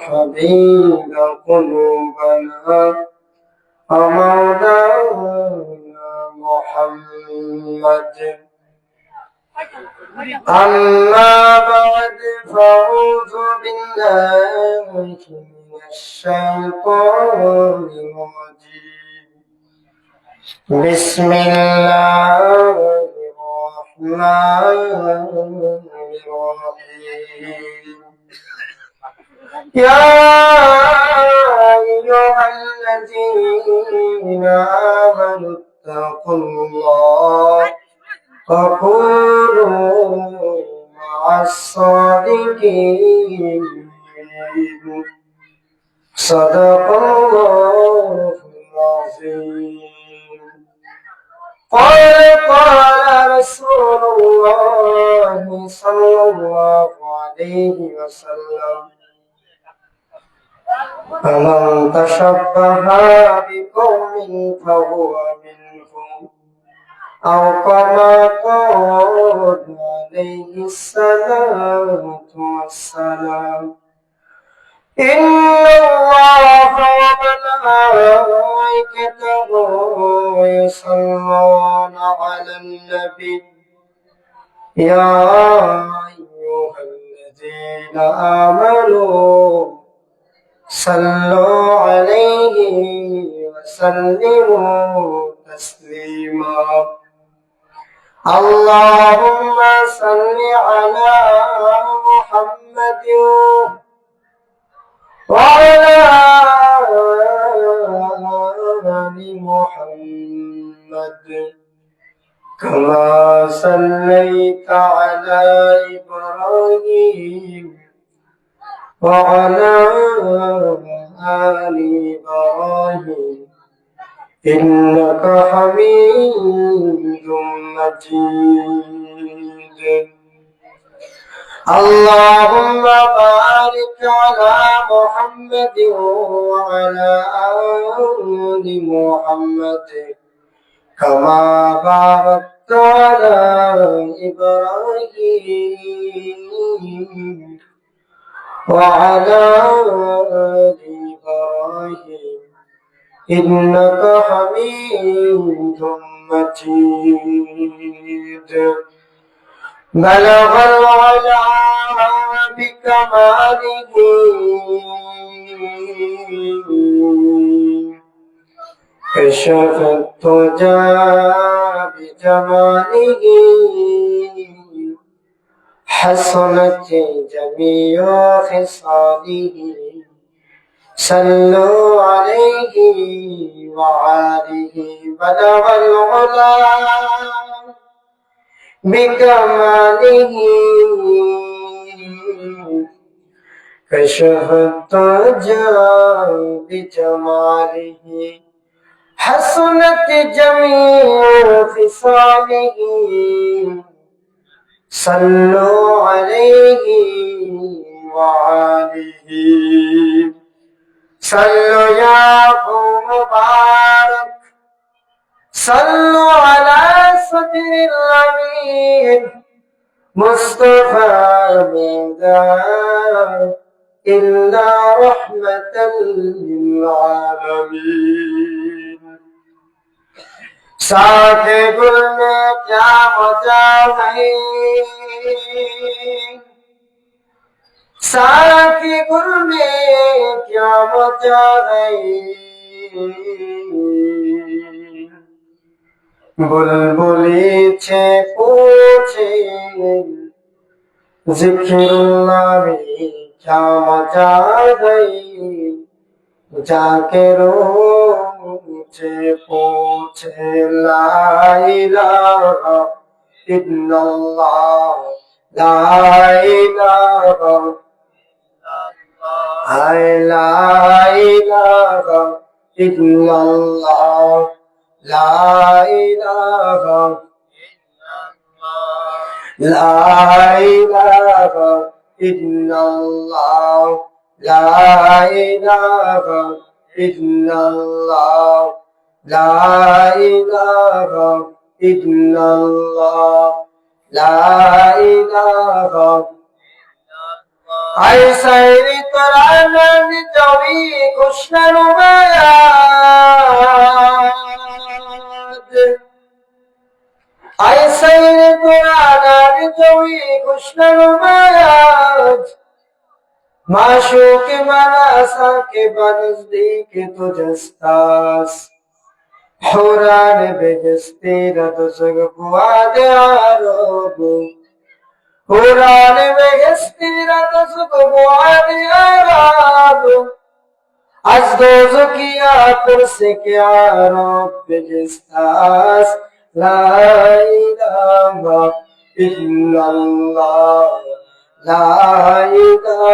حبيب قلوبنا ومولانا محمد. أما بعد فأعوذ بالله من الشيطان الرجيم. بسم الله الرحمن الرحيم. يا أيها الذين آمنوا اتقوا الله وكونوا مع الصادقين. صدق الله العظيم. قال رسول الله صلى الله عليه وسلم: فمن تشبه بقوم فهو منهم، أو كما قال عليه الصلاة والسلام. إن الله وملائكته يصلون على النبي يا أيها الذين آمنوا صلوا عليه وسلموا تسليما. اللهم صل على محمد وعلى آل محمد كما صليت على إبراهيم وعلى آل إبراهيم إنك حميد مجيد. اللهم بارك على محمد وعلى آل محمد كما باركت على إبراهيم وعلى آل إبراهيم إنك حميد مجيد. بلغ العلا بكماله كشف الدجى بجماله حسنت جميع خصاله. صلوا عليه وآله. بلغ العلا بكماله كشف الدجى بجماله حسنت جميع خصاله. صلوا عليه وآله. صلوا يا قوم مبارك صلوا على صدر الأمين مصطفى مدار إلا رحمة للعالمين. साथ गुल में क्या मजा है, साथ गुल में क्या मजा है। बुलबुली छे पूछे जिक्रुल्लाह में क्या मजा है। जाके रोचे पूछे ला इलाहा इल्लल्लाह ला इलाहा ला इलाहा इल्लल्लाह ला इलाहा ला इलाहा इल्लल्लाह ला इलाहा इल्लल्लाह ला इलाहा इल्लल्लाह ला इलाहा। ऐसा Qur'anan jawi kushnan umayad Ay sair Qur'anan jawi kushnan umayad माशूक Manasa के बनज़दीक तुझस्तास हुरान बेजस्ती रदुसग बुआद आरोबु हुरान बेजस्ती रदुसग बुआद आरोबु आज दोज़ो किया तुरसे क्या रोब बेजस्तास ला इलाहा इल्लल्लाह La ilaha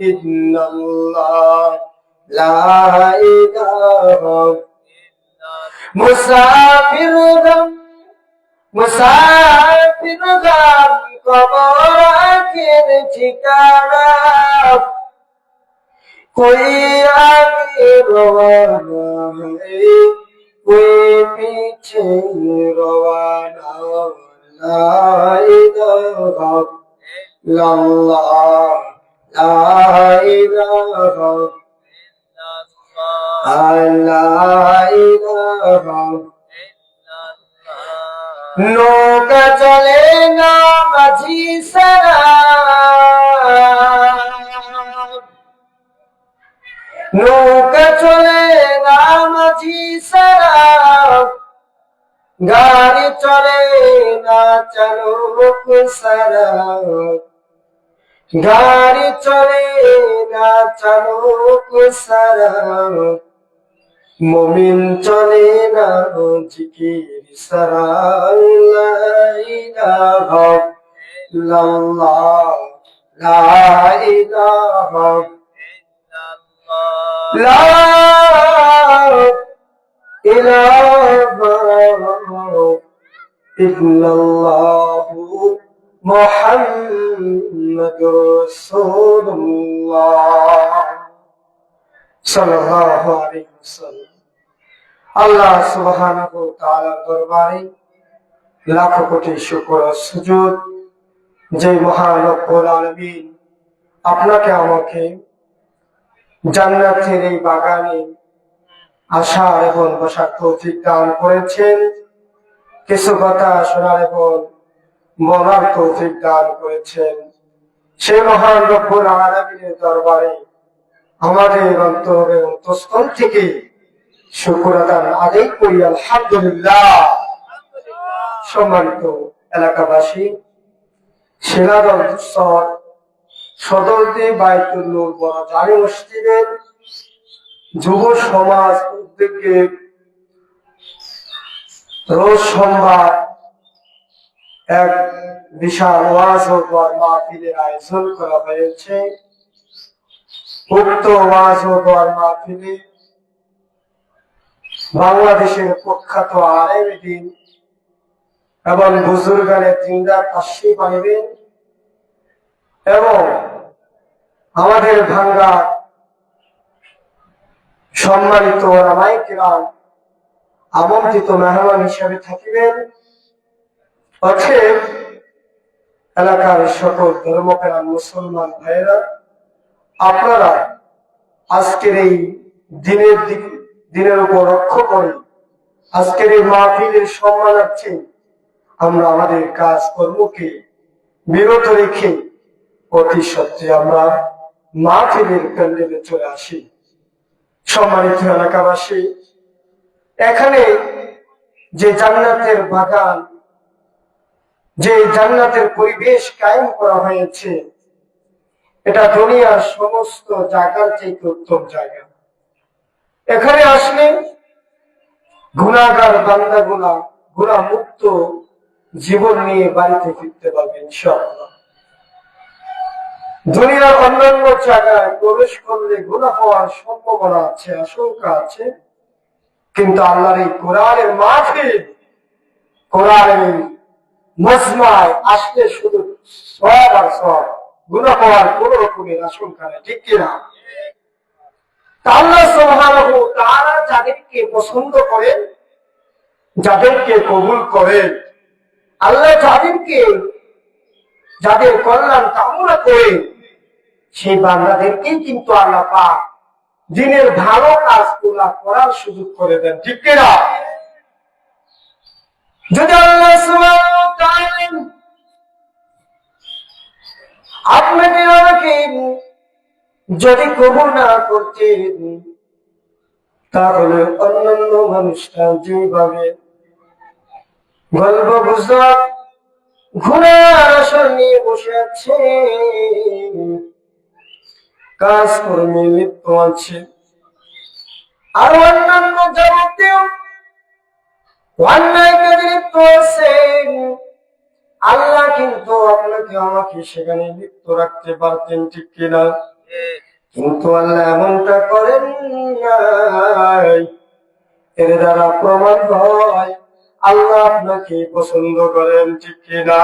illallah La ilaha Musafir gam Kabor akhir ठिकाना कोई आगे रवाना है कोई पीछे रवाना ला इलाहा इल्लल्लाह ला इलाहा नौका चले ना माझी सरा नौका चले ना माझी सरा गाड़ी चले ना चालक सरा गाड़ी चले ना चालक सरा मोमिन चले ना जिकिर सरा ला इलाहा इल्लल्लाह ला इलाहा ला इलाहा इल्लल्लाह मुहम्मदुर रसूलुल्लाह सल्लल्लाहु अलैहि वसल्लम। আল্লাহ সুবহানাহু ওয়া তাআলার দরবারে লাখ কোটি শুকর ও সুজুদ যে মহান রব্বুল আলামিন আপনাকে আমাকে জান্নাতের এই বাগানে আসা এবং বসার তৌফিক দান করেছেন, কিছু কথা শোনার এবং বলার তৌফিক দান করেছেন। সেই মহান রব্বুল আলামিনের দরবারে আমাদের অন্তর এবং অন্তঃস্থল থেকে শুকর আদায় করি আলহামদুলিল্লাহ। সম্মানিত এলাকাবাসী, শিলাদল সদরদি বাইতুল নূর বড় জামি মসজিদের যুব সমাজ উদ্যোগে রোজ সোমবার এক বিশাল ওয়াজ ও দোয়ার মাহফিলের আয়োজন করা হয়েছে। উক্ত ওয়াজ ও দোয়ার মাহফিলে বাংলাদেশের প্রখ্যাত আলেম দ্বীন এবং বুজুর্গানের জিন্দা তাশরীফ আনবেন এবং আমাদের ভাঙ্গা সম্মানিত ওলামায়ে কিরাম আমন্ত্রিত মেহমান হিসেবে থাকিবেন। অতএব এলাকার সকল ধর্মপ্রাণ মুসলমান ভাইয়েরা, আপনারা আজকের এই দিনের উপর লক্ষ্য করে আজকের এই মাহফিলের সম্মানার্থে আমরা আমাদের কাজ কর্মকে বিরত রেখে অতি সত্ত্বে আমরা মাহফিলের প্যান্ডেলে চলে আসি। সম্মানিত এলাকাবাসী, এখানে যে জান্নাতের বাগান, যে জান্নাতের পরিবেশ কায়েম করা হয়েছে, এটা দুনিয়ার সমস্ত জায়গার চেয়ে উত্তম জায়গা। এখানে আসলে গুনাহগার বান্দাগুনা গুনাহ মুক্ত জীবন নিয়ে বাড়িতে ফিরতে পারবে ইনশাআল্লাহ। দুনিয়ার অন্যান্য জায়গায় প্রবেশ করলে গুনাহ হওয়ার সম্ভাবনা আছে, আশঙ্কা আছে, কিন্তু আল্লাহর এই কোরআনের মাহফিল, কোরআনের মজমায় আসলে শুধু সওয়াব আর সওয়াব, গুনাহ হওয়ার কোন রকমের আশঙ্কা নেই, ঠিক কিনা? আল্লাহ সুবহানাহু ওয়া তাআলা যাদেরকে পছন্দ করেন, যাদেরকে কবুল করেন, আল্লাহ যাদের কল্যাণ কামনা করে সেই বান্দাদেরকেই কিন্তু আল্লাহ পাক দিনের ভালো কাজগুলা করার সুযোগ করে দেন, ঠিক কিনা? যদি আল্লাহ সুবহানাহু ওয়া তাআলা আপনাকে আমাকে যদি কবুল না করতেন, তাহলে অন্যান্য মানুষরা যেভাবে গল্প গুজব ঘোড়ার আসর নিয়ে বসে আছে, কাজকর্মে লিপ্ত আছে, আর অন্যান্য যাবতীয় অন্যায় কাজে লিপ্ত আছে, আল্লাহ কিন্তু আপনাকে আমাকে সেখানে লিপ্ত রাখতে পারতেন, ঠিক কিনা? কিন্তু আল্লাহ এমনটা করেন নাই। এর দ্বারা প্রমাণ হয় আল্লাহ আপনাকে পছন্দ করেন, ঠিক কিনা?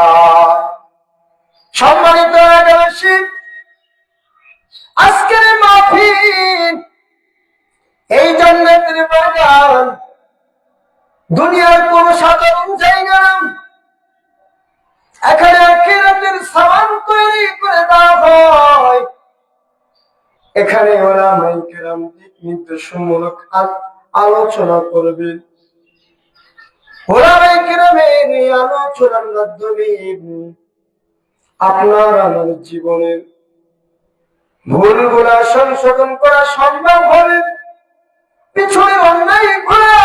সম্মানিত এলাকাবাসী, আজকের মাহফিল এই জান্নাতের বাগান দুনিয়ার কোন সাধারণ জায়গা না। এখানে আখিরাতের সামান তৈরি করে দেওয়া হয়। এখানে উলামায়ে কেরাম দিক নির্দেশমূলক আলোচনা করবেন। উলামায়ে কেরামের এই আলোচনার মাধ্যমে আপনার আমার জীবনের ভুলগুলা সংশোধন করা সম্ভব হবে। পিছনে অন্যায় ঘোরা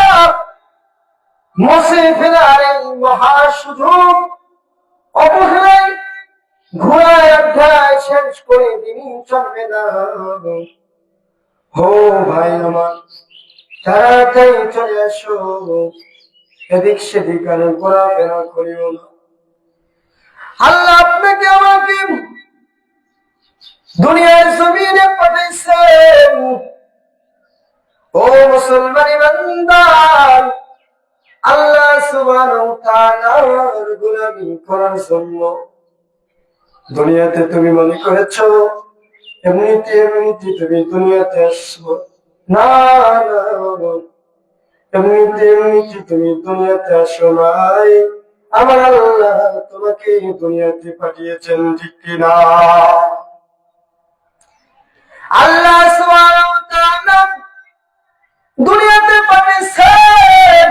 মুছে ফেলার এই মহা সুযোগ অবহেলায় ঘোড়ায় অধ্যায় শেষ করে দিনই চলবে না। হো ভাই আমার, তাড়াতাড়ি চলে আসো, এদিক সেদিক আর ঘোরাফেরা করিও না। আল্লাহ আপনাকে আমাকে দুনিয়ার জমিনে পাঠাইছেন ও মুসলমান ইমানদার, আল্লাহ সুবহানাহু ওয়া তাআলার গোলামি করার জন্য। দুনিয়াতে তুমি মনে করেছো এমনিতে তুমি দুনিয়াতে আসবো, না না, এমনিতে তুমি দুনিয়াতে আসো নাই। আমার আল্লাহ তোমাকে দুনিয়াতে পাঠিয়েছেন, ঠিক কিনা? আল্লাহ সুবহানাহু ওয়া তাআলা দুনিয়াতে পাঠিয়েছেন,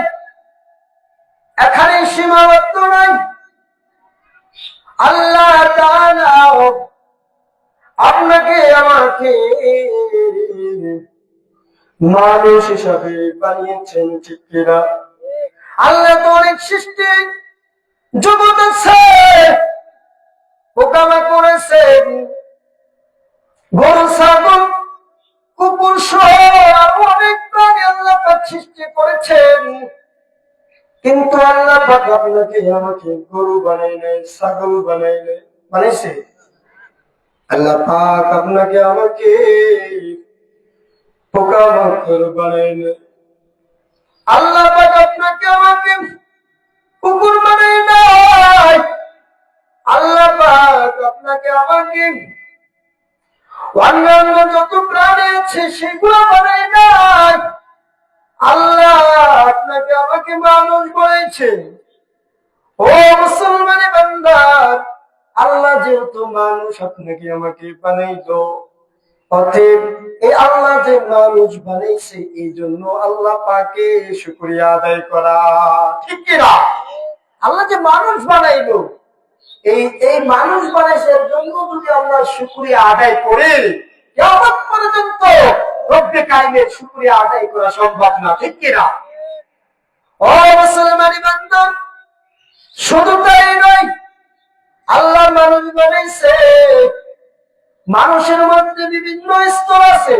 এখানে সীমাবদ্ধ নাই। আল্লাহ তাআলা আপনাকে আমাকে মানুষ হিসাবে বানিয়েছেন, ঠিক কিনা? আল্লাহ তো অনেক সৃষ্টি জগৎ আছে, পোকামা করেছেন, গরু ছাগল কুকুর সহ আরো অনেক প্রাণী আল্লাহ পাক সৃষ্টি করেছেন। কিন্তু আল্লাহ পাক আপনাকে আমাকে গরু বানাই নাই, ছাগল বানাই নাই, বানাইছে? আল্লাহ পাক আপনাকে আমাকে পোকামাকড় বানাই নাই। আল্লাহ পাক আপনাকে আমাকে কুকুর বানাই নাই। আল্লাহ পাক আপনাকে আমাকে অন্যান্য যত প্রাণী আছে সেগুলো বানাই নাই। আল্লাহ আপনাকে আমাকে মানুষ বানাইছে। ও মুসলমান বান্দা, আল্লাহ যেহেতু মানুষ আপনাকে আমাকে বানাইতো, অতএব এই আল্লাহ যে মানুষ বানাইছে এই জন্য আল্লাহ পাকে শুকরিয়া আদায় করা, ঠিক কিনা? আল্লাহ যে মানুষ বানাইলো, এই মানুষ বানাইছে এর জন্য যদি আমরা শুকরিয়া আদায় করে কিয়ামত পর্যন্ত রব্বে কাইমের শুকরিয়া আদায় করা সম্ভব না, ঠিক কিনা? ও মুসলমান বান্দা, শুধু তাই নয়, আল্লাহ মানুষ বানাইছে, মানুষের মধ্যে বিভিন্ন স্তর আছে,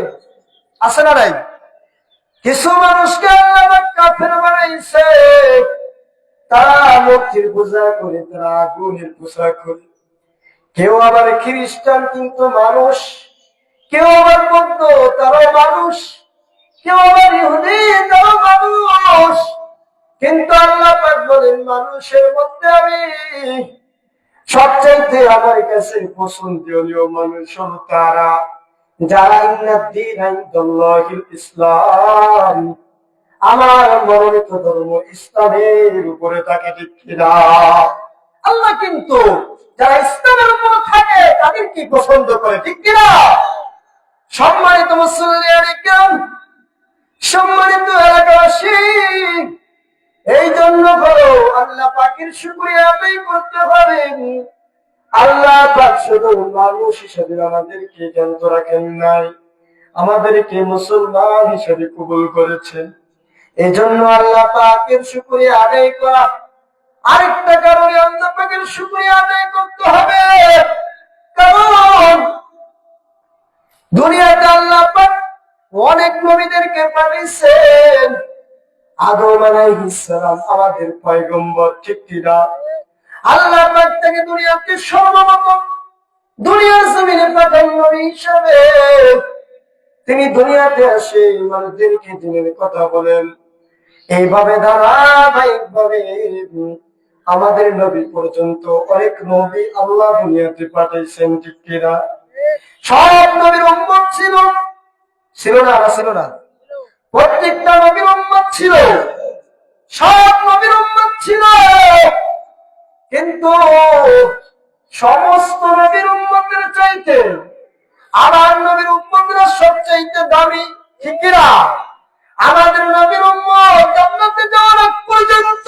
আছে না নাই? কিছু মানুষকে আল্লাহ কাফের বানাইছে, তারা মূর্তির পূজা করে, তারা আগুনের পূজা করে। কেউ আবার খ্রিস্টান কিন্তু মানুষ, কেউ আবার বৌদ্ধ তারাও মানুষ, কেউ আবার ইহুদি তারাও মানুষ। কিন্তু আল্লাহ পাক বলেন মানুষের মধ্যে আমি সবচাইতে আমার কাছে পছন্দনীয় মানুষ হলো তারা যারা ইসলাম, আমার মনোনীত ধর্ম ইসলামের উপরে থাকে, ঠিক কিনা? আল্লাহ কিন্তু যারা ইসলামের উপর থাকে তাদেরকে পছন্দ করে, ঠিক কিনা? সম্মানিত মুসলিম, সম্মানিত এলাকাবাসী, এই জন্য বলো আল্লাহ পাকের শুকরিয়া আদায় করতে হবে। আল্লাহ পাক শুধু মানুষ হিসেবে আমাদেরকে জ্ঞাত রাখেন নাই, আমাদেরকে মুসলমান হিসেবে কবুল করেছেন। এই জন্য আল্লাহ পাকের শুকরিয়া আদায় করা, আরেকটা কারণে আল্লাহ পাকের শুকরিয়া আদায় করতে হবে, কারণ দুনিয়াতে আল্লাহ পাক অনেক নবীদেরকে পাঠিয়েছেন। আদম আলাইহিস সালাম আমাদের পয়গম্বর, ঠিক কিনা? আল্লাহ পাক তাকে দুনিয়াতে সর্বপ্রথম দুনিয়ার জমিনে পাঠান নবী হিসাবে। তিনি দুনিয়াতে আসে মানুষদেরকে দিনের কথা বলেন। এইভাবে ধারাবাহিকভাবে আমাদের নবী পর্যন্ত অনেক নবী আল্লাহ দুনিয়াতে পাঠাইছেন, ঠিক কিনা? সব নবীর উম্মত ছিল, ছিল না? ছিল না? প্রত্যেকটা নবীর উম্মত ছিল, সব নবীর উম্মত ছিল, কিন্তু সমস্ত নবীর উম্মতের চাইতে আমার নবীর উম্মতরা সবচাইতে দামি, ঠিক কিনা? আমাদের নবীর উম্মত জান্নাতে যাওয়ার আগ পর্যন্ত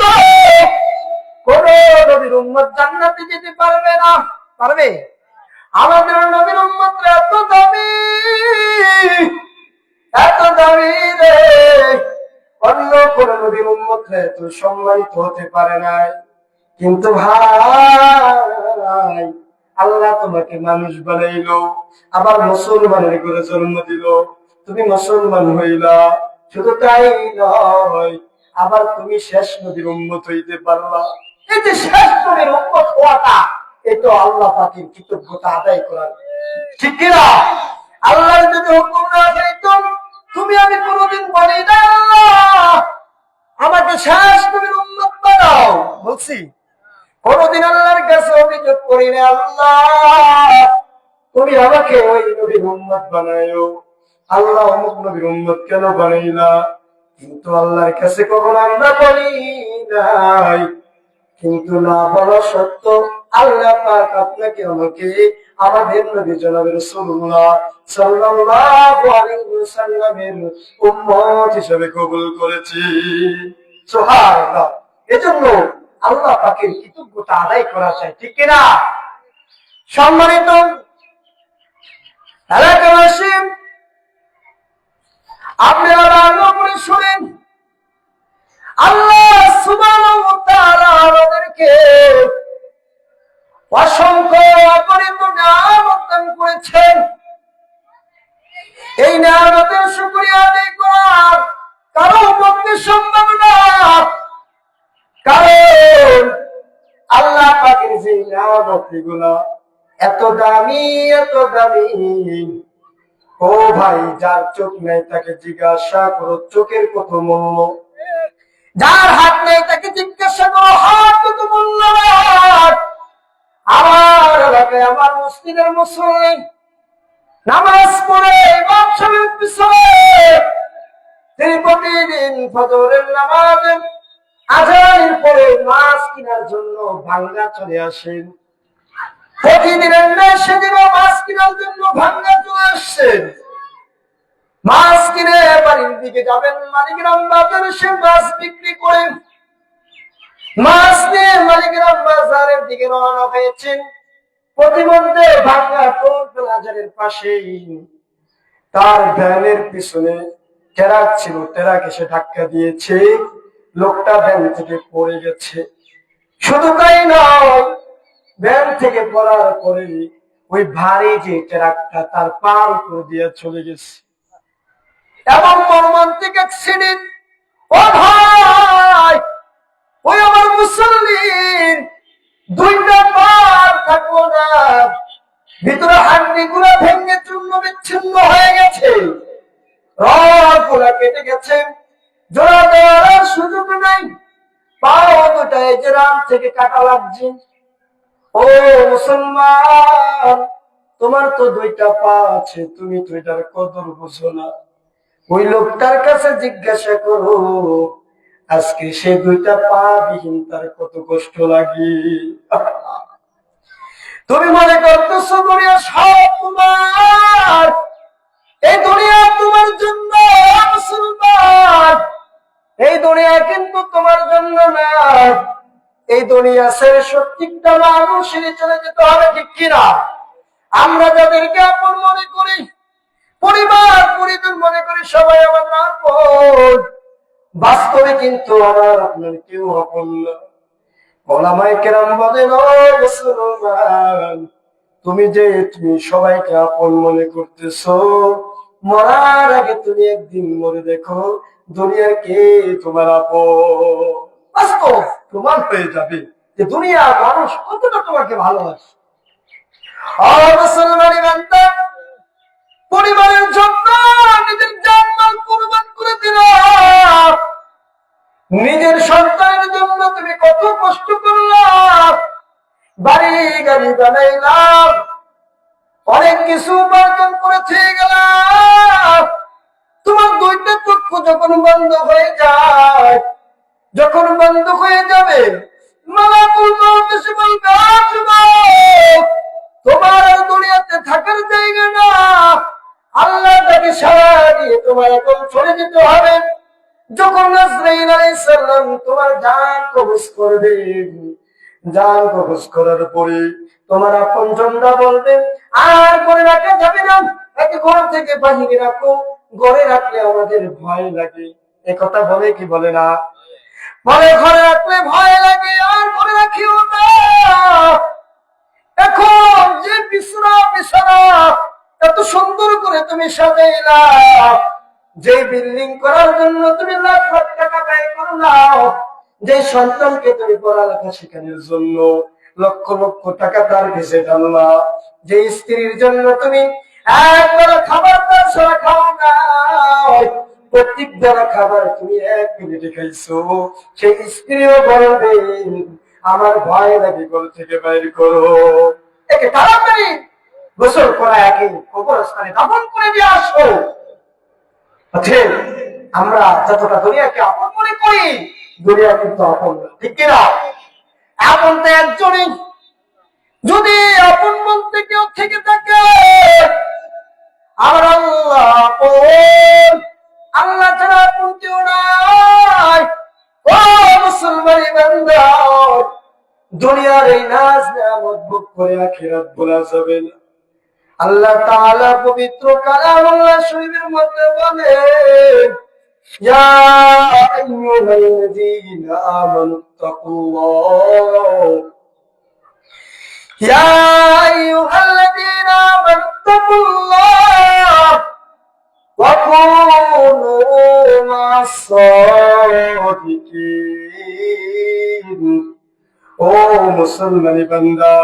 কোন নবীর উম্মত জান্নাতে যেতে পারবে না। পারবে? আমাদের নবীর উম্মতরা এত দামি, এত দামি রে, অন্য কোন নবীর উম্মতরা এত সম্মানিত হতে পারে নাই। কিন্তু ভাই, আল্লাহ তোমাকে মানুষ বানাইলো, আবার মুসলমানের করে জন্ম দিল, তুমি মুসলমান হইলা। শুধু তাই নয়, আবার তুমি শেষ নবীর উম্মত হইতে পারলা। এই যে শেষ নবীর উম্মত হওয়াটা, এটা আল্লাহ পাকের কৃতজ্ঞতা আদায় করার, ঠিক কিনা? আল্লাহর যদি হুকুম না পাইতো, তুমি আমি কোনোদিন বলি না আল্লাহ আমাকে শেষ নবীর উম্মত বানাও, বলছি? কোনদিন আল্লাহর কাছে অভিযোগ করি না, আল্লাহ তুমি আমাকে ওই নবীর উম্মত বানায়ো, আল্লাহ অমুক নবীর উম্মত কেন বানাইলা? কিন্তু আল্লাহর কাছে কখনো আমরা বলি নাই। কিন্তু না বলা সত্য আল্লাহ পাক আপনাকে আমাকে আমাদের নবী জনাব রাসূলুল্লাহ সাল্লাল্লাহু আলাইহি ওয়াসাল্লামের উম্মত হিসেবে কবুল করেছি। সুবহানাল্লাহ। এজন্য আল্লাহ পাকের কৃতজ্ঞতা আদায় করা চাই, ঠিক কিনা? সম্মানিত এলাকাবাসী, আপনারা ভালো করে শুনেন, আল্লাহ সুবহানাহু ওয়া তাআলা আমাদেরকে অসংখ্য অপরিমিত নিয়ামত দান করেছেন। এই নিয়ামতের শুকরিয়া আদায় করা কারো পক্ষে সম্ভব না, কারণ আল্লাহ পাকের যে নিয়ামতগুলো এত দামি, এত দামি। ও ভাই, যার চোখ নাই তাকে জিজ্ঞাসা করো চোখের কত মূল্য, যার হাত নেই তাকে জিজ্ঞাসা করো হাত কত মূল্যবান। আমার এলাকায় আমার মসজিদের মুসল্লি নামাজ পড়ে ইমাম সাহেবের পিছনে তিনি প্রতিদিন ফজরের নামাজে আজানের পরে মাছ কেনার জন্য ভাঙ্গা চলে আসেন। প্রতিদিনের ন্যায় সেদিনও মাছ কেনার জন্য ভাঙ্গা চলে আসছেন। মাছ কিনে বাড়ির দিকে যাবেন, মানিকগ্রাম বাজারে সে মাছ বিক্রি করে মাছ নিয়ে মানিকগ্রাম বাজারের দিকে রওনা হয়েছেন। প্রতিমধ্যে ভাঙ্গা টোল প্লাজারের পাশেই তার ভ্যানের পিছনে ট্রাক ছিল, ট্রাক এসে ধাক্কা দিয়েছে, লোকটা ভ্যান থেকে পড়ে গেছে। শুধু তাই নয়, ভ্যান থেকে পড়ার পরে ওই ভারী যে ট্রাকটা তার পার উপর দিয়ে চলে গেছে। এবং মর্মান্তিক অ্যাক্সিডেন্ট। ও ভাই, ওই আমার মুসল্লির দুইটা পার থাকলো না, ভিতরে হাড্ডি গুলা ভেঙে চূর্ণ বিচ্ছিন্ন হয়ে গেছে, রড গুলা কেটে গেছে, জোড়া দেওয়ার সুযোগ নাই, পাও দুটা এজরাম থেকে কাটা লাগছে। ও মুসলমান, তোমার তো দুইটা পা আছে, তুমি তো এটার কদর বুঝো না। ওই লোকটার কাছে জিজ্ঞাসা করো আজকে সে দুইটা পা বিহীন তার কত কষ্ট লাগে। তুমি মনে করতেছো দুনিয়া সব তোমার, এই দুনিয়া তোমার জন্য মুসলমান, এই দুনিয়া কিন্তু তোমার জন্য না। এই দুনিয়া ছেড়ে প্রত্যেকটা মানুষেরই চলে যেতে হবে, ঠিক কিনা? আমরা যাদেরকে আপন মনে করি, পরিবার পরিজন মনে করি, সবাই আমাদের আপন, বাস্তবে কিন্তু আমার আপনার কেউ আপন না। ওলামায়ে কেরাম বলেন, ও মুসলমান, তুমি সবাইকে আপন মনে করতেছো, মরার আগে তুমি একদিন মরে দেখো দুনিয়ার কে তোমার আপন। বাস্তব প্রমাণ হয়ে যাবে যে দুনিয়ার মানুষ কতটা তোমাকে ভালোবাসে। আর মুসলমানি বান্দা পরিবারের জন্য নিজের জানমাল কুরবান করে দিল, নিজের সন্তানের জন্য তুমি কত কষ্ট করলা, বাড়ি গাড়ি বানাইলাম, অনেক কিছু উপার্জন করেছে গেলাম। তোমার দুইটা চক্ষু যখন বন্ধ হয়ে যায়, যখন বন্ধ হয়ে যাবে, মালাকুল মউত এসে বলবে, যুবক, তোমার আর দুনিয়াতে থাকার জায়গা না, আল্লাহ তাকে সারা দিয়ে তোমার এখন চলে যেতে হবে। যখন আজরাইল আলাইহিস সালাম তোমার জান কবজ করবে, জান কবজ করার পরে তোমার আপনজনরা বলবে, আর করে রাখা যাবে না, একে ঘর থেকে বাহিরে রাখো, ঘরে রাখলে আমাদের ভয় লাগে। একথা বলে কি বলে না? বলে ঘরে রাখলে ভয় লাগে, আর ঘরে রাখিও না। এখন যে বিছানা এত সুন্দর করে তুমি সাজাইলা, যে বিল্ডিং করার জন্য তুমি লাখ লাখ টাকা ব্যয় করলাও, যে সন্তানকে তুমি পড়ালেখা শেখানোর জন্য লক্ষ লক্ষ টাকা তার কাছে ঢাললা, যে স্ত্রীর জন্য তুমি একবার খাবার তার ছাড়া খাও না, প্রত্যেক বেলা খাবার তুমি এক মিনিটে খাইছো, সেই স্ত্রীও বলবে, আমার ভয় লাগে, ঘর থেকে বাইর করো, একে তাড়াতাড়ি গোসল করা, একে কবরস্থানে দাফন করে দিয়ে আসো। আমরা যতটা দুনিয়াকে আপন মনে করি, দুনিয়া কিন্তু আপন না, ঠিক কিনা? আপন তো একজনই। যদি আপন বলতে কেউ থেকে থাকে, আমার আল্লাহ আপন, আল্লাহ ছাড়া আপন কেউ নাই। ও মুসলমান বান্দা, দুনিয়ার এই নাজ নেয়ামত ভোগ করে আখিরাত ভোলা যাবে না। আল্লাহ তাআলা পবিত্র কালামুল্লাহ শরীফের মধ্যে বলেন, ইয়া আইয়ুহাল্লাযীনা আমানুত্তাকুল্লাহ, ইয়া আইয়ুহাল্লাযীনা আমানুত্তাকুল্লাহ ওয়া কুনু মা'আস সাদিকিন। ও মুসলমানি বান্দা,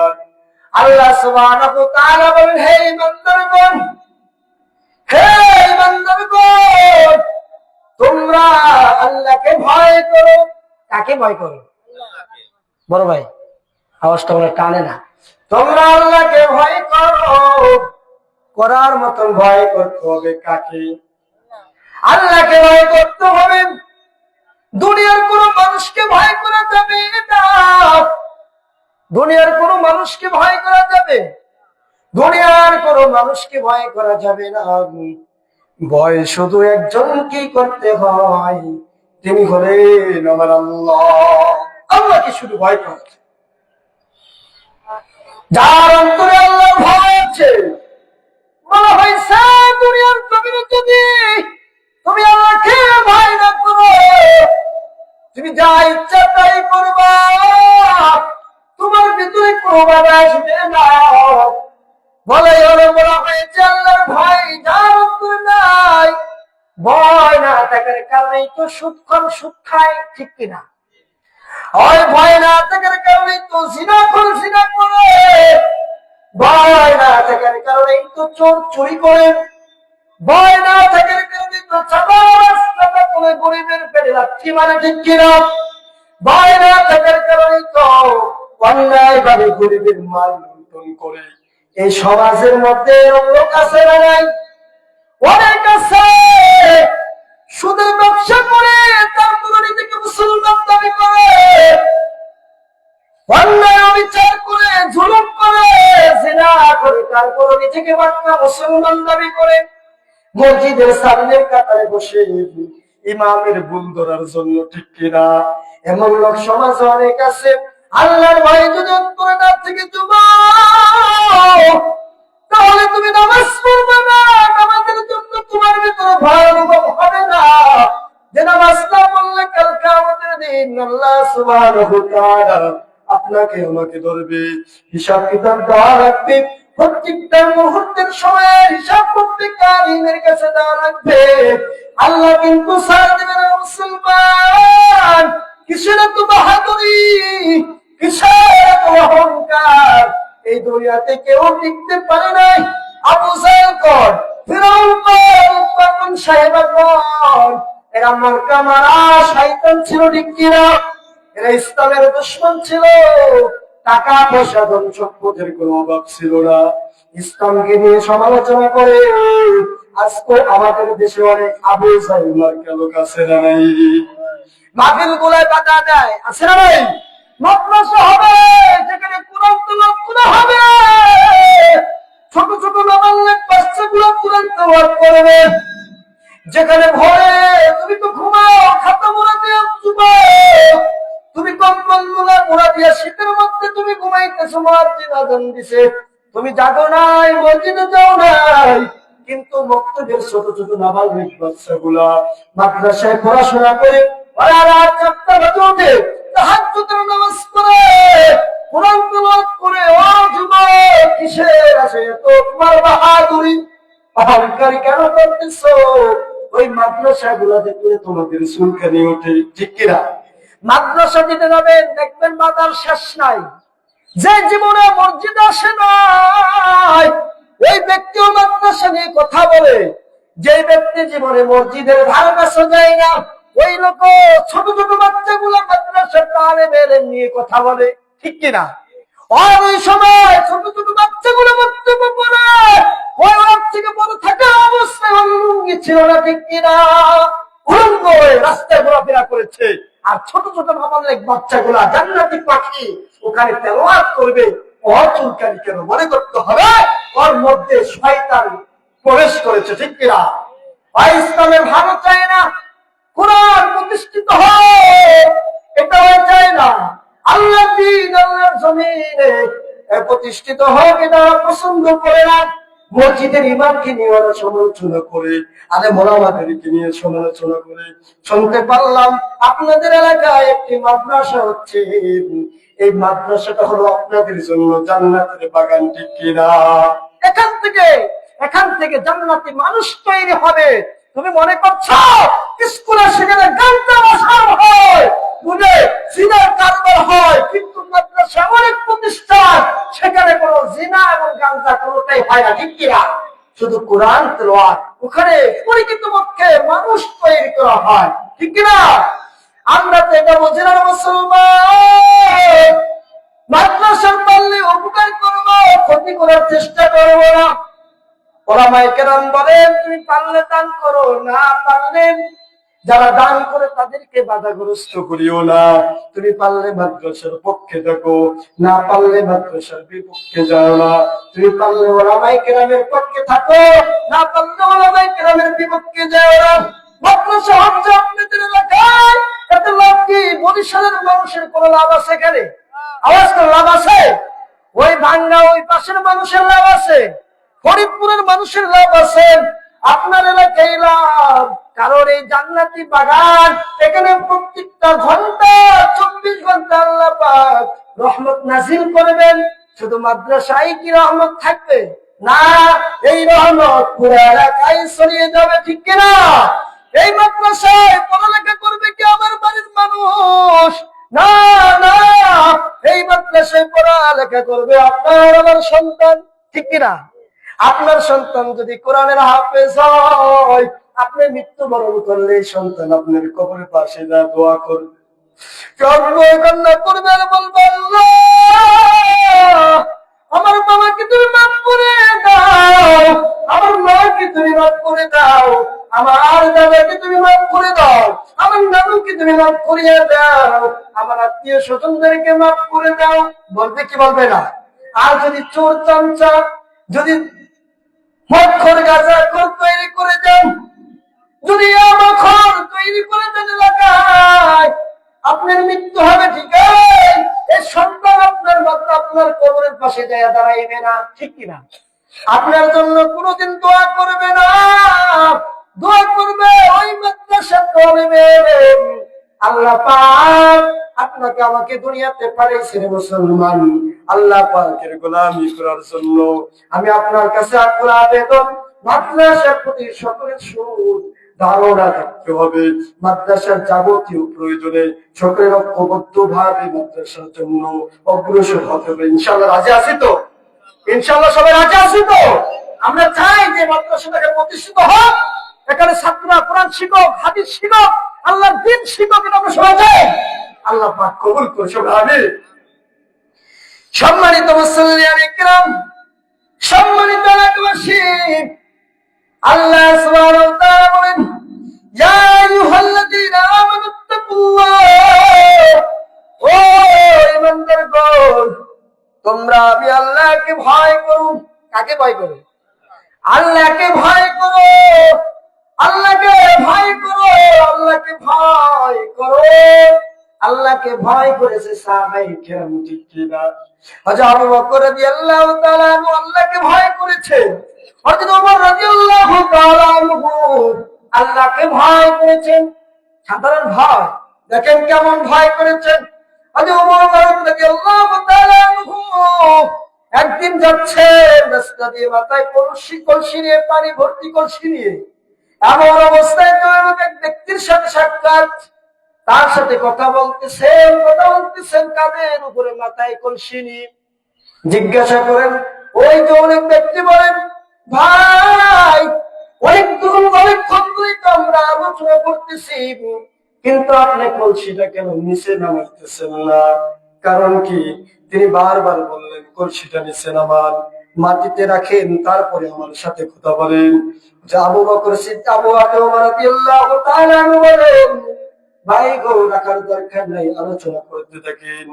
আল্লাহ সুবহানাহু ওয়া তাআলা বলেন, হে ইমানদারগণ, হে ইমানদারগণ, তোমরা আল্লাহকে ভয় করো। কাকে ভয় করো? বড় ভাই আওয়াজটা মনে টানে না। তোমরা আল্লাহকে ভয় করো, করার মতন ভয় করতে হবে কাকে? আল্লাহকে ভয় করতে হবে। দুনিয়ার কোন মানুষকে ভয় করা যাবে না, দুনিয়ার কোন মানুষকে ভয় করা যাবে, দুনিয়ার কোন মানুষকে ভয় করা যাবে না। ভয় শুধু একজনকেই করতে হয়, তিনি হলেন আমার আল্লাহ। আল্লাহকে শুধু ভয় করতে, যার অন্তরে আল্লাহ ভয় আছে। বলা হয়েছে, দুনিয়ার জমিনে যদি তুমি আল্লাহকে ভয় না করো, তুমি যা ইচ্ছা তাই করবা, তোমার ভিতরে কোনো বাধা আসবে না। বলা হয়েছে, আল্লাহর ভয় যার অন্তরে নাই, ভয় না থাকার কারণেই তো সুদ খায়, ঠিক কিনা? ওই ভয় না থাকার কারণেই তো জিনা করে, ভয় না থাকার কারণেই তো চোর চুরি করে, ভয় না থাকার কারণে তো চাঁদা করে গরিবের পেটে লাথি মারে, ঠিক কিনা? ভয় না থাকার কারণে তো অন্যায় ভাবে গরিবের মাল লুণ্ঠন করে। এই সমাজের মধ্যে এরকম লোক আছে না নাই? অনেক আছে। সুদের ব্যবসা করে তারপরে নিজেকে মুসলমান দাবি করে, অন্যায় অবিচার করে, জুলুম করে, জিনা করে, তারপরে নিজেকে পাক্কা মুসলমান দাবি করে, মসজিদের সামনের কাতারে বসে ইমামের ভুল ধরার জন্য, ঠিক কিনা? এমন লোক সমাজ অনেক আছে। আল্লাহর ভয়ে যদি অন্তরে না থেকে তাহলে তুমি নামাজ পড়বে না, নামাজের জন্য তোমার ভিতরে ভয় অনুভব হবে না যে নামাজ না পড়লে কাল কিয়ামতের দিন আল্লাহ সুবহানাহু ওয়া তাআলা আপনাকে আমাকে ধরবে, হিসাব কিতাব দেওয়া লাগবে, প্রত্যেকটা মুহূর্তের সময়ের হিসাব প্রত্যেকের কাছে দেওয়া লাগবে। আল্লাহ কিন্তু ছাড় দেবে না মুসলমান। কিসের এত বাহাদুরি, কিসের এত অহংকার? এই দুনিয়াতে কেউ টিকতে পারে নাই। আবু জাহেল কোন, ফিরআউন কোন, উতবা সাহেব কোন, এরা মার্কা মারা শয়তান ছিল, ঠিক কিনা? এরা ইসলামের দুশমন ছিল। টাকা পয়সা ধন সম্পদের কোনো অভাব ছিল না। ইসলামকে নিয়ে সমালোচনা করে আজকে আমাদের দেশে অনেক আবু জাহেল মার্কা লোক আছে না নাই? মাহফিল গুলায় বাধা দেয়, আছে না নাই? মাদ্রাসা হবে যেখানে কোরআন তেলাওয়াত করা হবে, ছোট ছোট নাবালক বাচ্চাগুলো কোরআন তেলাওয়াত করবে, যেখানে ভয়ে তুমি তো ঘুমাও, খাতা মোড়া দিয়ে ঘুমাও, তুমি কম্বল মোড়া দিয়ে শীতের মধ্যে তুমি ঘুমাইতেছো, মুয়াজ্জিন আযান দিছে, তুমি জাগো নাই, মসজিদে যাও নাই, কিন্তু মক্তবের ছোট ছোট নাবালক বাচ্চাগুলা মাদ্রাসায় পড়াশোনা করে, ওরা রাত 4টা বাজে ওঠে, তাহাজ্জুদের নামাজ পড়ে, কোরআন তেলাওয়াত করে। ও যুবক, কিসের আছে এত তোমার বাহাদুরি, অহংকারী কেন করতেছো? ওই মাদ্রাসাগুলা দেখলে তোমাদের চুলকানি ওঠে, ঠিক কিনা? মাদ্রাসা দিতে যাবেন, দেখবেন বাজার শেষ নাই। যে জীবনে মসজিদ আসে নাই ওই ব্যক্তিও মাদ্রাসা নিয়ে কথা বলে। যে ব্যক্তি জীবনে মসজিদের ধারে কাছে যায় না ওই লোক ছোট ছোট বাচ্চাগুলো মাদ্রাসার তালেবের নিয়ে কথা বলে, ঠিক কিনা? আর ওই সময় ছোট ছোট বাচ্চাগুলো বক্তব্য করে, ওই ওর থেকে বড় থাকা অবস্থায় লুঙ্গি ছিল না, ঠিক কিনা? উলঙ্গ হয়ে রাস্তায় ঘোরাফেরা করেছে। আর ছোট ছোট নাবালক বাচ্চাগুলা জান্নাতি পাখি ওখানে তেলাওয়াত করবে। ওর চুলকানি কেন মনে করতে হবে? ওর মধ্যে শয়তান প্রবেশ করেছে, ঠিক কিনা? ইসলামের ভালো চায় না, কোরআন প্রতিষ্ঠিত হয়, এটা চায় না। আল্লাহ দ্বীন আল্লাহর জমিনে প্রতিষ্ঠিত হোক এটা পছন্দ করে না। মসজিদের ইমামকে নিয়ে ওরা সমালোচনা করে, আলেম ওলামাদেরকে নিয়ে সমালোচনা করে। শুনতে পারলাম আপনাদের এলাকায় একটি মাদ্রাসা হচ্ছে, এই মাদ্রাসাটা হলো আপনাদের জন্য জান্নাতের বাগান, ঠিক কিনা? এখান থেকে জান্নাতি মানুষ তৈরি হবে। তুমি মনে করছো স্কুলে সেখানে গাঁজা বসানো হয়, জিনার কারবার হয়, কিন্তু মাদ্রাসা অনেক প্রতিষ্ঠান সেখানে কোনো জিনা এবং গাঁজা কোনোটাই হয় না, ঠিক কিনা? শুধু কোরআন তেলাওয়াত, ওখানে পরিচিতপক্ষে মানুষ তৈরি করা হয়, ঠিক কিনা? আমরা তো এটা বুঝি না মুসলমান। মাদ্রাসার পারলে উপকার করবো, ক্ষতি করার চেষ্টা করবো না। ওলামায়ে কেরাম বলেন তুমি পারলে দান করো, না পারলে যারা দান করে তাদেরকে বাধাগ্রস্ত করিও না। তুমি পারলে মাদ্রাসার পক্ষে থাকো, না পারলে মাদ্রাসার বিপক্ষে যাও না। তুমি পারলে ওলামায়ে কেরামের পক্ষে থাকো, না পারলে ওলামায়ে কেরামের বিপক্ষে যাও না। মাদ্রাসা হচ্ছে আপনাদের এলাকায়, এতে লাভ কি? বরিশালের মানুষের কোনো লাভ আছে এখানে? আওয়াজ করে লাভ আছে? ওই ভাঙ্গা ওই পাশের মানুষের লাভ আছে, ফরিদপুরের মানুষের লাভ আছে, আপনার এলাকায় লাভ। কারণ এই জান্নাতি বাগান, এখানে প্রত্যেকটা ঘন্টা 24 ঘন্টা আল্লাহ পাক রহমত নাযিল করবেন। শুধু মাদ্রাসায় কি রহমত থাকবে? না, এই রহমত পুরো এলাকায় ছড়িয়ে যাবে, ঠিক কিনা? এই মাদ্রাসায় পড়ালেখা করবে কি আমার বাড়ির মানুষ? না না, এই মাদ্রাসায় পড়ালেখা করবে আপনার আমার সন্তান, ঠিক কিনা? আপনার সন্তান যদি কোরআনের হাফেজ হয়, আপনি মৃত্যুবরণ করলে সন্তান আপনার কবরের পাশে যা দোয়া করবে, কান্না করবে আর বলবে আল্লাহ আমার বাবাকে তুমি মাফ করে দাও, আমার মাকে তুমি মাফ করে দাও, আমার দাদাকে তুমি মাফ তুমি মাফ করিয়ে দাও, আমার আত্মীয় স্বজনদেরকে মাফ করে দাও। বলবে কি বলবে না? আর যদি চোর চামচা, যদি মদখোর গাঁজাখোর তৈরি করে দেন, যদি আমাখোর তৈরি করে দেন এলাকায়, আপনার মৃত্যু হবে ঠিক আছে, এই সন্তান আপনার মাত্র আপনার কবরের পাশে যায় দাঁড়াইবে না, ঠিক কিনা? আপনার জন্য কোনোদিন দোয়া করবে না, দোয়া করবে ওই মাদ্রাসা করবে। আল্লাহ পাক আপনাকে আমাকে দুনিয়াতে পাঠিয়েছেন মুসলমান, আল্লাহ পাকের গোলামি করার জন্য। আমি আপনার কাছে আকুল আবেদন, মাদ্রাসার প্রতি সকলের সুদ ধারণা থাকতে হবে। মাদ্রাসার যাবতীয় প্রয়োজনে সকলের ঐক্যবদ্ধ ভাবে মাদ্রাসার জন্য অগ্রসর হতে হবে। ইনশাআল্লাহ রাজি আছি তো? ইনশাআল্লাহ সবাই রাজি আছি তো? আমরা চাই যে মাদ্রাসাটাকে প্রতিষ্ঠিত হোক, এখানে ছাত্ররা কোরআন শিক্ষক, হাদিস শিক্ষক, আল্লাহর দ্বীন শিক্ষক, এটা আমরা সবাই চাই। আল্লাহ পাক কবুল করুন সবাই আমিন। সম্মানিত মুসল্লিয়ান ইকরাম, সম্মানিত এলাকাবাসী, আল্লাহ সুবহানাহু ওয়া তাআলা বলেন, ইয়া আইয়ুহাল্লাযীনা আমানুত্তাকুল্লাহ, ও ঈমানদারগণ, তোমরা আমি আল্লাহকে ভয় করো। কাকে ভয় করো? আল্লাহকে ভয় করো, আল্লাহকে ভয় করো, আল্লাহকে ভয় করো। আল্লাহকে ভয় করেছে সাহাবায়ে কেরাম, ঠিক কিনা? হযরত আবু বকর রাদিয়াল্লাহু তাআলা আনহু আল্লাহকে ভয় করেছেন। হযরত ওমর রাদিয়াল্লাহু তাআলা আনহু আল্লাহকে ভয় করেছেন। সাধারণ ভয়, দেখেন কেমন ভয় করেছেন। হযরত ওমর রাদিয়াল্লাহু তাআলা আনহু একদিন যাচ্ছেন রাস্তা দিয়ে, মাথায় কলসি নিয়ে, পানি ভর্তি কলসি নিয়ে। এমন অবস্থায় এক ব্যক্তির সাথে সাক্ষাৎ, তার সাথে কথা বলতেছেন, কাঁধের উপরে মাথায় কলসি নিয়ে। জিজ্ঞাসা করেন, ওই যে অনেক ব্যক্তি বলেন, ভাই অনেকক্ষণ ধরে তো আমরা আলোচনা করতেছি, কিন্তু আপনি কলসিটা কেন নিচে নামাইতেছেন না? কারণ কি? তিনি বারবার বললেন, কলসিটা নিচে নামান, মাটিতে রাখেন, তারপরে আমার সাথে কথা বলেন। আবু বকর সিদ্দিক, আবু ওমর রাদিয়াল্লাহু তাআলা আনহু বলেন, ভাই গো, রাখার দরকার নাই, আলোচনা করতে থাকেন।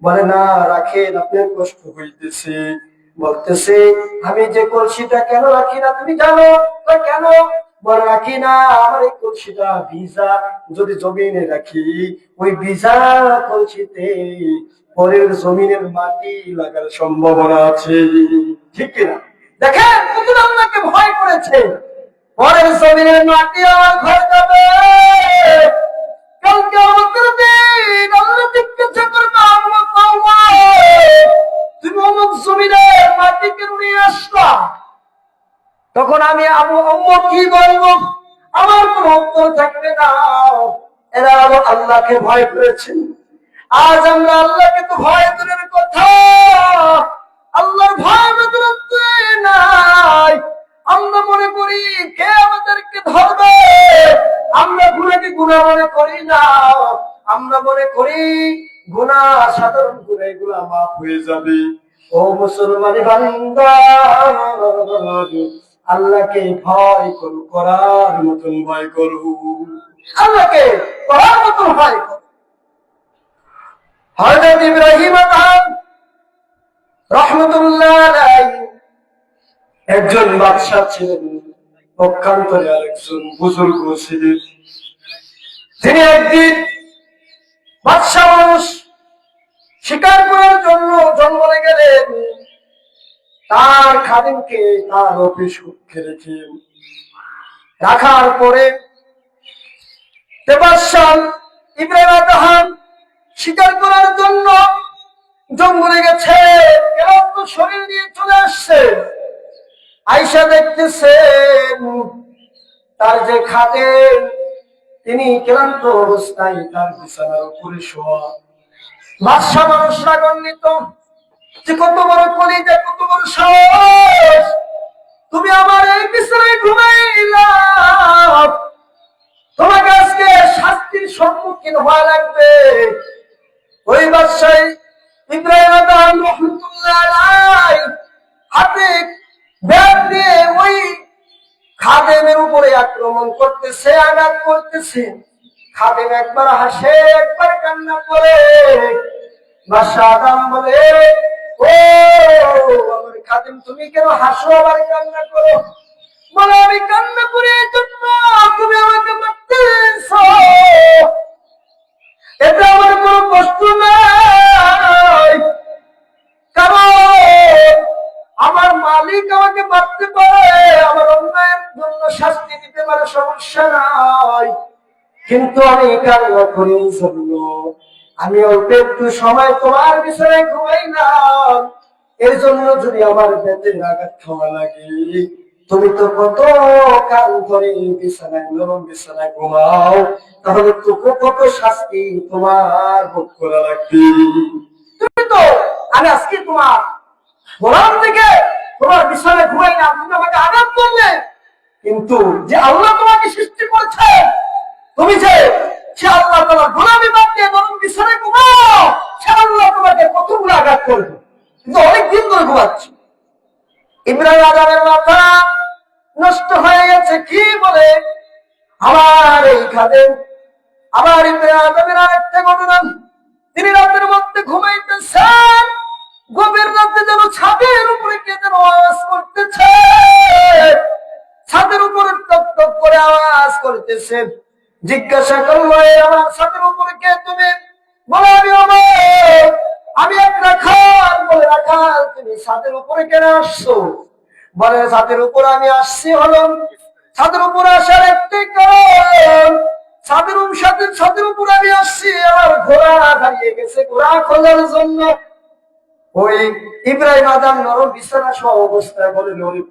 বলে, না রাখেন, আপনার কষ্ট হইতেছে। বলতেছে, আমি যে কলসিটা কেন রাখি না তুমি জানো? কেন? বলে, রাখি না, আমার এই কলসিটা ভিজা, যদি জমিনে রাখি, ওই ভিজা কলসিতে পরের জমিনের মাটি লাগার সম্ভাবনা আছে, ঠিক কিনা? দেখেন কত আল্লাহকে ভয় করেছে। পরের জমিনের মাটি আমার ঘর যাবে, কালকে আমাদের দিন আল্লাহ জিজ্ঞাসা করবে, তুমি অমুক জমিনের মাটি কেন নিয়ে আসলা? তখন আমি আবু ওমর কি বলবো? আমার কোন উত্তর থাকবে না। এরা আল্লাহকে ভয় করেছেন। আজ আমরা আল্লাহকে তো ভয় দূরের কথা, আল্লাহর ভয় নাই। আমরা মনে করি কে আমাদেরকে ধরবে, আমরা গুনাহকে গুনাহ মনে করি না। আমরা মনে করি গুনাহ, সাধারণ গুনাহ, এগুলো মাফ হয়ে যাবে। ও মুসলমানি বান্দা, আল্লাহকে ভয় করো, করার মতন ভয় করো, আল্লাহকে করার মতন ভয় করো। হযরত ইব্রাহিম রাহমাতুল্লাহ আলাইহি একজন বাদশা ছিলেন, পক্ষান্তরে আরেকজন বুজুর্গ ছিলেন। তিনি একদিন বাদশা মানুষ, শিকার করার জন্য জঙ্গলে গেলেন। তার খাদিমকে তার অফিস কক্ষে রাখার পরে বাদশা ইব্রাহিম শিকার করার জন্য জঙ্গলে গেছে, ক্লান্ত শরীর নিয়ে চলে আসছে। আয়েশা দেখতেছেন তার যে খাদেম, তিনি ক্লান্ত অবস্থায় তার বিছানার উপরে শোয়া। বাদশা মানুষ রাগান্বিত যে কত বড় কলিজা, কত বড় সাহস, তুমি আমার এই বিছানায় ঘুমাইলা, তোমাকে আজকে শাস্তির সম্মুখীন হওয়া লাগবে। ওই বাদশা ইব্রাহিম রাহমাতুল্লাহ আলাইহি হাতে ব্যাট দিয়ে ওই খাদেমের উপরে আক্রমণ করতেছে, আঘাত করতেছে। খাদেম একবার হাসে, একবার কান্না করে। বাদশাহ আদম বলে, ও আমার খাদেম, তুমি কেন হাসো আবার কান্না করো? বলে, আমি কান্না করি এই জন্য, তুমি আমাকে মারতেছো। এটা আমার কোনো কষ্ট নাই, কারণ আমার মালিক আমাকে মারতে পারে, আমার অন্যায়ের জন্য শাস্তি দিতে পারে, সমস্যা নাই। কিন্তু আমি কান্না করি এই জন্য, আমি অল্প একটু সময় তোমার বিছানায় ঘুমাইলাম, এর জন্য যদি আমার পেটের আঘাত খাওয়া লাগে, তুমি তো কত কাল ধরে বিছানায়, নরম বিছানায় ঘুমাও, তাহলে তো কত শাস্তি তোমার ভোগ করা লাগবে। তুমি তো, আমি আজকে তোমার গোলাম থেকে তোমার বিছানায় ঘুমাইলাম, তুমি আমাকে আঘাত করলে, কিন্তু যে আল্লাহ তোমাকে সৃষ্টি করেছে, তুমি যে সে আল্লাহ তোমার গোলামি বাদ দিয়ে নরম বিছানায় ঘুমাও, সে আল্লাহ তোমাকে কতগুলো আঘাত করবে, কিন্তু অনেক দিন ধরে ঘুমাচ্ছি। ইব্রাহিম আদমের মাথা নষ্ট হয়ে গেছে। কি বলে আমার এই খাদেম, আবার ইব্রাহিম আদমের আরেকটা ঘটনা, তিনি রাতের মধ্যে ঘুমাইতেছেন, গভীর রাতে যেন ছাদের উপরে কে যেন আওয়াজ করতেছে, ছাদের উপরে টক টক করে আওয়াজ করতেছে। জিজ্ঞাসা করলো, আমার ছাদের উপরে কে তুমি? বলে, আমি অমর, আমি এক রাখাল। বলে, রাখাল, তুমি ছাদের উপরে কেন আসছো? বলে, ছাদের উপর আমি আসছি হলো, ছাদের উপর আসার একটাই কারণ, ছাদের উপর আমি আসছি, আমার ঘোড়া দাঁড়িয়ে গেছে, ঘোড়া খোঁজার জন্য। ওই ইব্রাহিম আদম নরম বিছানা সহ অবস্থায় বলে, ওরে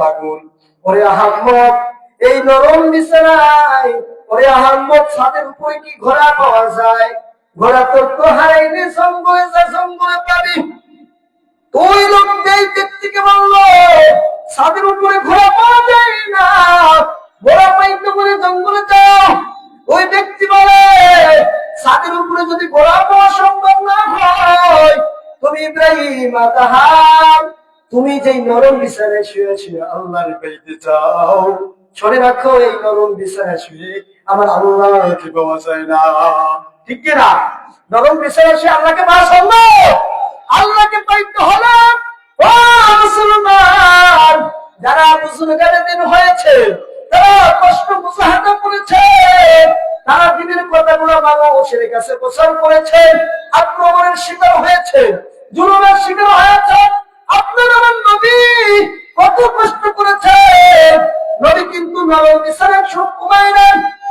পাগল, ওরে আহাম্মদ, এই নরম বিছানায়, ওরে আহাম্মদ, ছাদের উপরে কি ঘোড়া পাওয়া যায়? ঘোড়া তোর তো হারাইনি, জঙ্গলে যা, জঙ্গলে পাবি। ওই লোক যেই ব্যক্তিকে বললো ছাদের উপরে ঘোড়া পাওয়া যায় না, ঘোড়া পাইতে বলে জঙ্গলে যাও, ওই ব্যক্তি বলে, ছাদের উপরে যদি ঘোড়া পাওয়া সম্ভব না হয়, তুমি ইব্রাহিম আদম, তুমি যেই নরম বিছানায় শুয়ে শুয়ে আল্লাহর পাইতে চাও, শুনে রাখো, এই নরম বিছানায় শুয়ে আমার আল্লাহকে পাওয়া যায় না। ঠিক কিনা? নরম বিছানায় শুয়ে আল্লাহকে পাওয়া সম্ভব? আল্লাহকে পাইতে হলে, ও মুসলমান, যারা বুজুর্গানের দিন হয়েছে, তারা কষ্ট মুজাহাদা করেছে, তারা দিনের কথাগুলো মানুষের কাছে প্রচার করেছে, আক্রমণের শিকার হয়েছে, জুলুমের শিকার হয়েছে। আপনার আমার নবী কত কষ্ট করেছে। নবী কিন্তু নরম বিছানায় সুখ ঘুমায় না,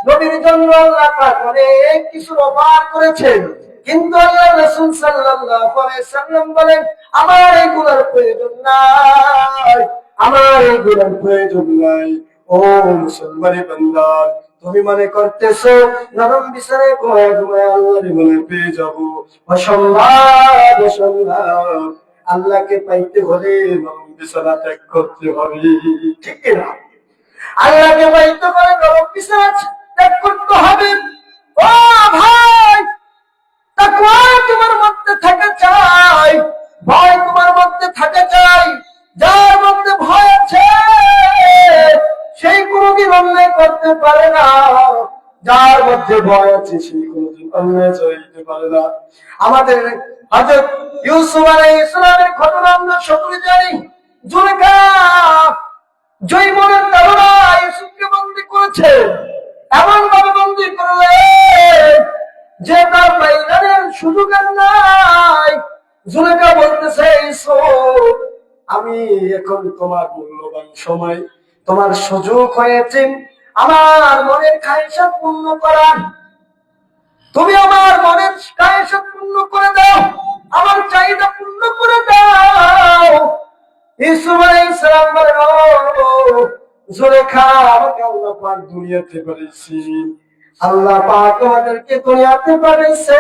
নবীর জন্য আল্লাহ পাক অনেক কিছু অফার করেছেন, কিন্তু আল্লাহ রাসূল সাল্লাল্লাহু আলাইহি সাল্লাম বলেন, আমার এইগুলোর প্রয়োজন নাই, আমার এইগুলোর প্রয়োজন নাই। ও মুসলমানের বান্দা, তুমি মনে করতেছো নরম বিছানায় ঘুমায় ঘুমায় আল্লাহর মনে পেয়ে যাবো? অসম্ভব, অসম্ভব। আল্লাহকে পাইতে হলে নরম বিছানা ত্যাগ করতে হবে। ঠিক কিনা? আল্লাহকে পাইতে হলে নরম বিছানা ত্যাগ করতে হবে। ও ভাই, তাকওয়া তোমার মধ্যে থাকা চাই, ভয় তোমার মধ্যে থাকা চাই। যার মধ্যে ভয় আছে সেই কোনোদিন অন্যায় করতে পারে না, যার মধ্যে ভয় আছে সেই কোনোদিন অন্যায় করতে পারে না। আমাদের হযরত ইউসুফ আলাইহিস সালামের ঘটনা আমরা সকলে জানি। জুলেখা জৈবনের তারা ইউসুফকে বন্দী করেছে, এমন ভাবে বন্দী করলেন যে তার বাইরের সুযোগ নাই। জুলেখা বলতেছে, ইউসুফ, আমি এখন তোমার মূল্যবান সময়, তোমার সুযোগ হয়েছে আমার মনের খায়েশাত পূর্ণ করার, তুমি আমার মনের খায়েশাত পূর্ণ করে দাও, আমার চাহিদা পূর্ণ করে দাও। ইউসুফ আলাইহিস সালাম বলেন, ও জুলেখা, আমাকে আল্লাহ পাক দুনিয়াতে পাঠিয়েছেন, আল্লাহ পাক আমাদেরকে দুনিয়াতে পাঠিয়েছে